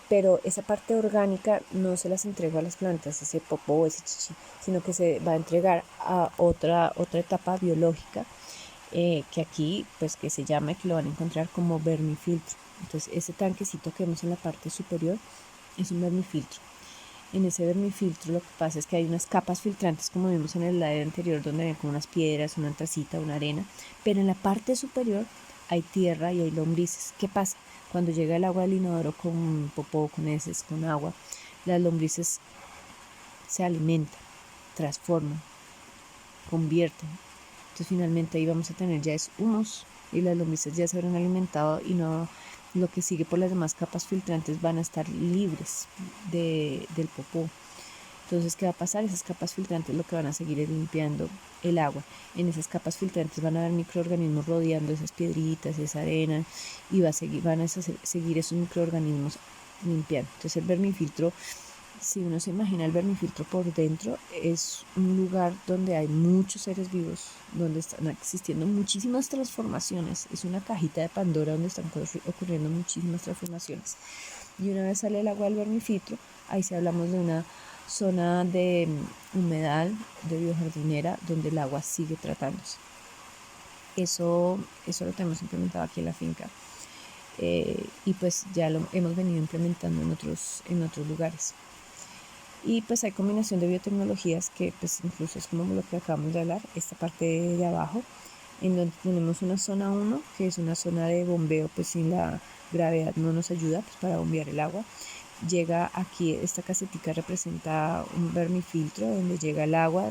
pero esa parte orgánica no se las entrego a las plantas, ese popó, ese chichi, sino que se va a entregar a otra etapa biológica, que aquí, pues que se llama, que lo van a encontrar como vermifiltro. Entonces ese tanquecito que vemos en la parte superior es un vermifiltro. En ese vermifiltro lo que pasa es que hay unas capas filtrantes, como vimos en el slide anterior, donde hay como unas piedras, una antracita, una arena, pero en la parte superior hay tierra y hay lombrices. ¿Qué pasa? Cuando llega el agua del inodoro con popó, con heces, con agua, las lombrices se alimentan, transforman, convierten. Entonces finalmente ahí vamos a tener ya es humus y las lombrices ya se habrán alimentado y no lo que sigue por las demás capas filtrantes van a estar libres del popó. Entonces, ¿qué va a pasar? Esas capas filtrantes lo que van a seguir es limpiando el agua. En esas capas filtrantes van a haber microorganismos rodeando esas piedritas, esa arena, y van a seguir esos microorganismos limpiando. Entonces, el vermifiltro, si uno se imagina el vermifiltro por dentro, es un lugar donde hay muchos seres vivos, donde están existiendo muchísimas transformaciones. Es una cajita de Pandora donde están ocurriendo muchísimas transformaciones. Y una vez sale el agua del vermifiltro, ahí sí hablamos de una zona de humedal, de biojardinera, donde el agua sigue tratándose. Eso lo tenemos implementado aquí en la finca. Y pues ya lo hemos venido implementando en otros lugares. Y pues hay combinación de biotecnologías que pues incluso es como lo que acabamos de hablar, esta parte de abajo, en donde tenemos una zona 1, que es una zona de bombeo, pues sin la gravedad no nos ayuda pues, para bombear el agua. Llega aquí, esta casetica representa un vermifiltro donde llega el agua,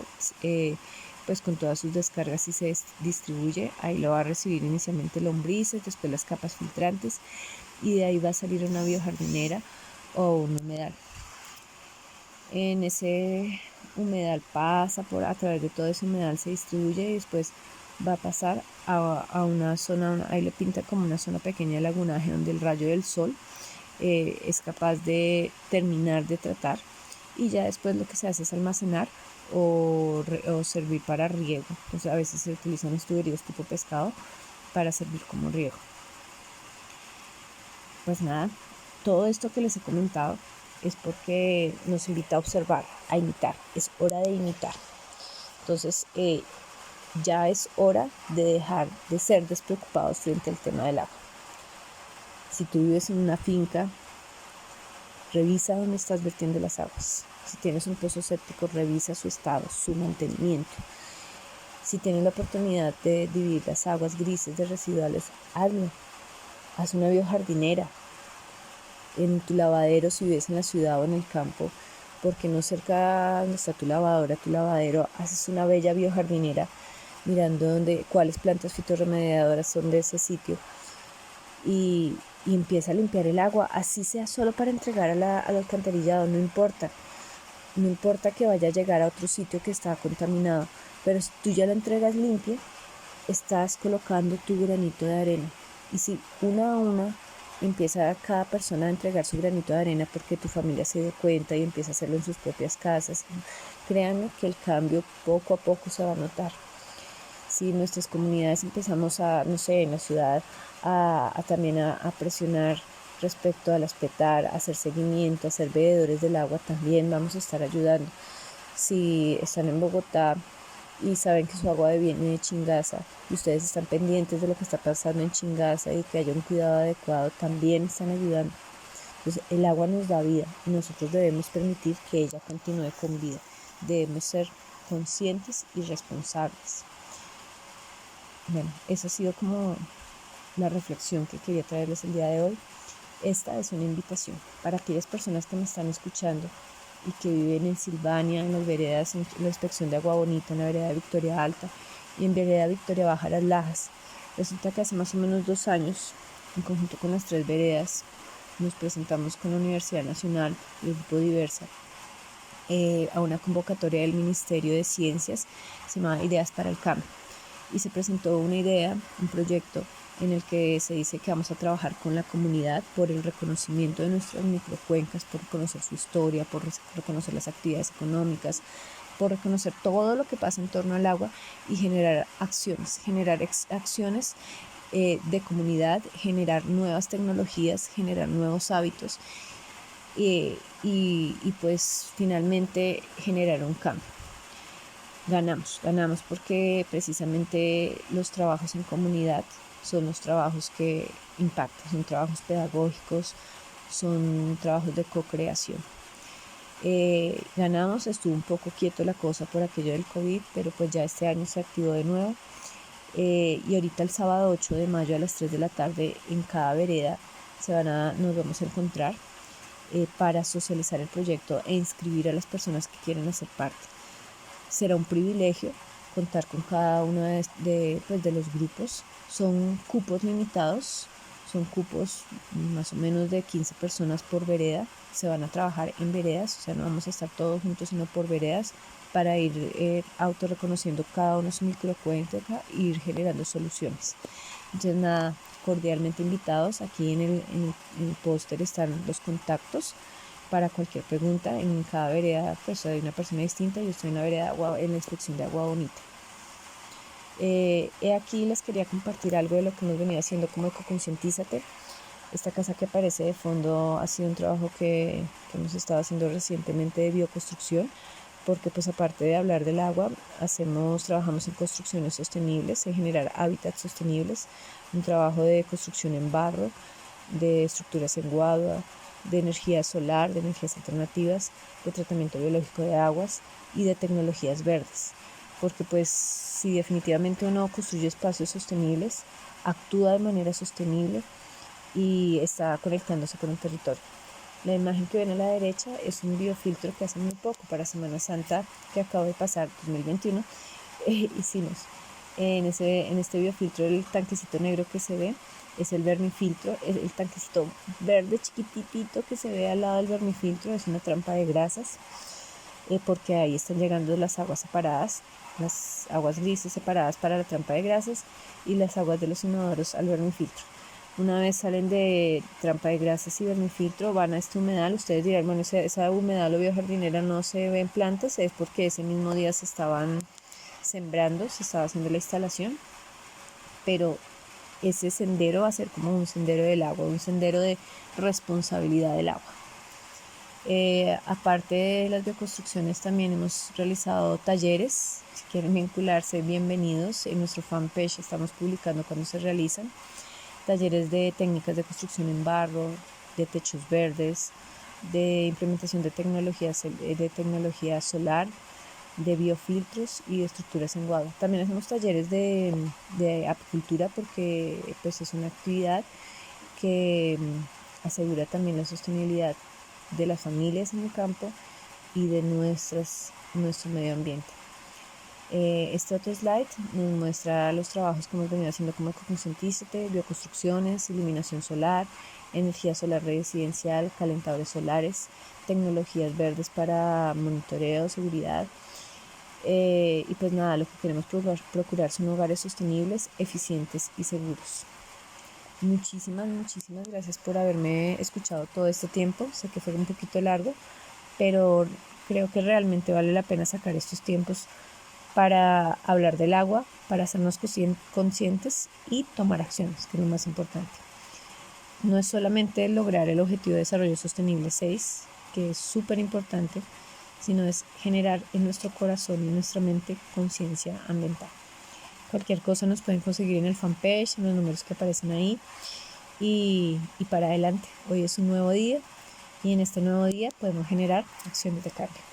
pues con todas sus descargas y se distribuye. Ahí lo va a recibir inicialmente lombrices, después las capas filtrantes y de ahí va a salir una biojardinera o un humedal. En ese humedal pasa a través de todo ese humedal se distribuye y después va a pasar a una zona, ahí le pinta como una zona pequeña de lagunaje donde el rayo del sol es capaz de terminar de tratar y ya después lo que se hace es almacenar o servir para riego. Entonces a veces se utilizan los tuberíos tipo pescado para servir como riego. Pues nada, todo esto que les he comentado es porque nos invita a observar, a imitar. Es hora de imitar. Entonces ya es hora de dejar de ser despreocupados frente al tema del agua. Si tú vives en una finca, revisa dónde estás vertiendo las aguas. Si tienes un pozo séptico, revisa su estado, su mantenimiento. Si tienes la oportunidad de dividir las aguas grises de residuales, hazlo. Haz una biojardinera. En tu lavadero, si vives en la ciudad o en el campo, porque no cerca donde está tu lavadora, tu lavadero, haces una bella biojardinera mirando cuáles plantas fitorremediadoras son de ese sitio y empieza a limpiar el agua, así sea solo para entregar al alcantarillado, no importa que vaya a llegar a otro sitio que está contaminado, pero si tú ya la entregas limpia, estás colocando tu granito de arena. Y si una a una empieza cada persona a entregar su granito de arena porque tu familia se dio cuenta y empieza a hacerlo en sus propias casas, créanme que el cambio poco a poco se va a notar. Si nuestras comunidades empezamos a, no sé, en la ciudad, también a presionar respecto al aspetar, a hacer seguimiento, a ser veedores del agua, también vamos a estar ayudando. Si están en Bogotá y saben que su agua viene de Chingaza y ustedes están pendientes de lo que está pasando en Chingaza y que haya un cuidado adecuado, también están ayudando. Entonces el agua nos da vida y nosotros debemos permitir que ella continúe con vida. Debemos ser conscientes y responsables. Bueno, esa ha sido como la reflexión que quería traerles el día de hoy. Esta es una invitación para aquellas personas que me están escuchando y que viven en Silvania, en las veredas, en la inspección de Agua Bonita, en la vereda Victoria Alta y en vereda Victoria Baja Las Lajas. Resulta que hace más o menos 2 años, en conjunto con las 3 veredas, nos presentamos con la Universidad Nacional y el Grupo Diversa a una convocatoria del Ministerio de Ciencias, se llama Ideas para el Cambio. Y se presentó una idea, un proyecto en el que se dice que vamos a trabajar con la comunidad por el reconocimiento de nuestras microcuencas, por conocer su historia, por reconocer las actividades económicas, por reconocer todo lo que pasa en torno al agua y generar acciones, de comunidad, generar nuevas tecnologías, generar nuevos hábitos y pues finalmente generar un cambio. Ganamos porque precisamente los trabajos en comunidad son los trabajos que impactan, son trabajos pedagógicos, son trabajos de co-creación. Ganamos, estuvo un poco quieto la cosa por aquello del COVID, pero pues ya este año se activó de nuevo. Y ahorita el sábado 8 de mayo a las 3 de la tarde en cada vereda nos vamos a encontrar para socializar el proyecto e inscribir a las personas que quieren hacer parte. Será un privilegio contar con cada uno de los grupos. Son cupos limitados, son cupos más o menos de 15 personas por vereda. Se van a trabajar en veredas, o sea, no vamos a estar todos juntos, sino por veredas para ir autorreconociendo cada uno su microcuenca e ir generando soluciones. Entonces, nada, cordialmente invitados. Aquí en el póster están los contactos para cualquier pregunta. En cada vereda pues hay una persona distinta. Yo estoy en la vereda en la inspección de Agua Bonita. Aquí les quería compartir algo de lo que hemos venido haciendo como Ecoconcientízate. Esta casa que aparece de fondo ha sido un trabajo que hemos estado haciendo recientemente de bioconstrucción, porque pues aparte de hablar del agua, trabajamos en construcciones sostenibles, en generar hábitats sostenibles, un trabajo de construcción en barro, de estructuras en guadua, de energía solar, de energías alternativas, de tratamiento biológico de aguas y de tecnologías verdes. Porque pues si definitivamente uno construye espacios sostenibles, actúa de manera sostenible y está conectándose con el territorio. La imagen que ven a la derecha es un biofiltro que hace muy poco, para Semana Santa que acaba de pasar, 2021, hicimos. En este biofiltro, el tanquecito negro que se ve es el vermifiltro. El tanquecito verde chiquitito que se ve al lado del vermifiltro es una trampa de grasas, porque ahí están llegando las aguas separadas, las aguas grises separadas para la trampa de grasas y las aguas de los inodoros al vermifiltro. Una vez salen de trampa de grasas y vermifiltro, van a este humedal. Ustedes dirán, bueno, esa humedal o biojardinera no se ven plantas, es porque ese mismo día se estaban sembrando, se estaba haciendo la instalación, pero ese sendero va a ser como un sendero del agua, un sendero de responsabilidad del agua. Aparte de las bioconstrucciones, también hemos realizado talleres. Si quieren vincularse, bienvenidos. En nuestro fanpage estamos publicando cuando se realizan talleres de técnicas de construcción en barro, de techos verdes, de implementación de tecnología solar, de biofiltros y de estructuras en guadua. También hacemos talleres de apicultura, porque pues es una actividad que asegura también la sostenibilidad de las familias en el campo y de nuestro medio ambiente. Este otro slide nos muestra los trabajos que hemos venido haciendo como Ecoconcientízate: bioconstrucciones, iluminación solar, energía solar residencial, calentadores solares, tecnologías verdes para monitoreo, seguridad. Y pues nada, lo que queremos procurar son hogares sostenibles, eficientes y seguros. Muchísimas gracias por haberme escuchado todo este tiempo. Sé que fue un poquito largo, pero creo que realmente vale la pena sacar estos tiempos para hablar del agua, para hacernos conscientes y tomar acciones, que es lo más importante. No es solamente lograr el Objetivo de Desarrollo Sostenible 6, que es súper importante, sino es generar en nuestro corazón y en nuestra mente conciencia ambiental. Cualquier cosa nos pueden conseguir en el fanpage, en los números que aparecen ahí, y para adelante. Hoy es un nuevo día y en este nuevo día podemos generar acciones de cambio.